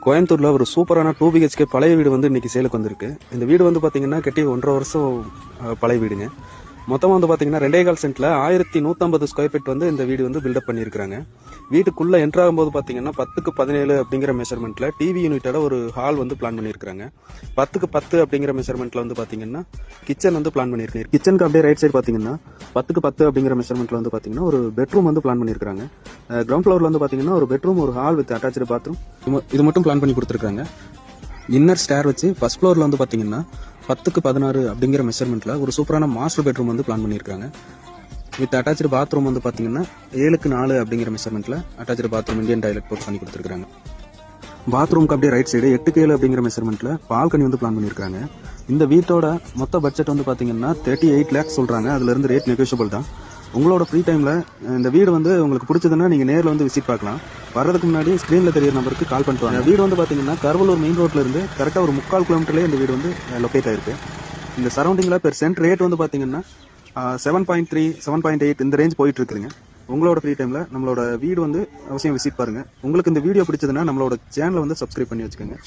கோயம்புத்தூர்ல ஒரு சூப்பரான 2 BHK பழைய வீடு வந்து இன்னைக்கு சேலுக்கு வந்திருக்கு. இந்த வீடு வந்து பாத்தீங்கன்னா கட்டி 1.5 வருஷம் பழைய வீடுங்க. மொத்தமா வந்து பாத்தீங்கன்னா 2.25 சென்ட்ல 1150 ஸ்கொயர் ஃபீட் வந்து இந்த வீடு வந்து பில்டப் பண்ணியிருக்காங்க. வீட்டுக்குள்ள என்ட்ரு ஆகும்போது பாத்தீங்கன்னா 10க்கு 17 அப்படிங்கிற மெஷர்மெண்ட்ல டிவி யூனிட்டோட ஒரு ஹால் வந்து பிளான் பண்ணியிருக்காங்க. 10க்கு 10 அப்படிங்கிற மெஷர்மெண்ட்ல வந்து பாத்தீங்கன்னா கிச்சன் வந்து பிளான் பண்ணியிருக்காங்க. கிச்சனுக்கு அப்படியே ரைட் சைடு பாத்தீங்கன்னா 10க்கு 10 அப்படிங்கிற மெஷர்மெண்ட்ல வந்து பாத்தீங்கன்னா ஒரு பெட்ரூம் வந்து பிளான் பண்ணியிருக்காங்க. கிரவுண்ட் ஃப்ளோர்ல வந்து பாத்தீங்கன்னா ஒரு பெட்ரூம், ஒரு ஹால் வித் அட்டாச்சு பாத்ரூம் இது மட்டும் பிளான் பண்ணி கொடுத்துருக்காங்க. இன்னர் ஸ்டேர் வச்சு ஃபர்ஸ்ட் ஃப்ளோர்ல வந்து பாத்தீங்கன்னா 10க்கு 16 அப்படிங்கிற மெஷர்மெண்ட்ல ஒரு சூப்பரான மாஸ்டர் பெட்ரூம் வந்து பிளான் பண்ணியிருக்காங்க. வித் அட்டாச்சு பாத்ரூம் வந்து பாத்தீங்கன்னா 7க்கு 4 அப்படிங்கிற மெஷர்மெண்ட்ல அட்டாச்சு பாத்ரூம் இந்தியன் டாய்லெட் போட்டு பண்ணி கொடுத்துருக்காங்க. பாத்ரூம்க்கு அப்படியே ரைட் சைடு 8க்கு 7 அப்படிங்கிற மெஷர்மெண்ட்ல பால்கனி வந்து பிளான் பண்ணியிருக்காங்க. இந்த வீட்டோட மொத்த பட்ஜெட் வந்து பாத்தீங்கன்னா 38 lakhs சொல்றாங்க. அதுல இருந்து ரேட் நெகோஷியபிள் தான். உங்களோட ஃப்ரீ டைம்ல இந்த வீடு வந்து உங்களுக்கு பிடிச்சதுன்னா நீங்க நேரில் வந்து விசிட் பார்க்கலாம். வர்றதுக்கு முன்னாடி ஸ்கிரீன்ல தெரியற நம்பருக்கு கால் பண்ணிட்டு வாங்க. வீடு வந்து பாத்தீங்கன்னா கருவலூர் மெயின் ரோட்ல இருந்து கரெக்டா ஒரு 3/4 கிலோமீட்டர்லயே இந்த வீடு வந்து லொகேட் ஆயிருக்கு. இந்த சரௌண்டிங்ல பெர் சென்ட் ரேட் வந்து பாத்தீங்கன்னா 7.3, 7.8 இந்த ரேஞ்ச் போயிட்டு இருக்குதுங்க. உங்களோட ஃப்ரீ டைம்ல நம்மளோட வீடு வந்து அவசியம் விசிட் பாருங்க. உங்களுக்கு இந்த வீடியோ பிடிச்சதுன்னா நம்மளோட சேனலை வந்து சப்ஸ்கிரைப் பண்ணி வச்சுக்கோங்க.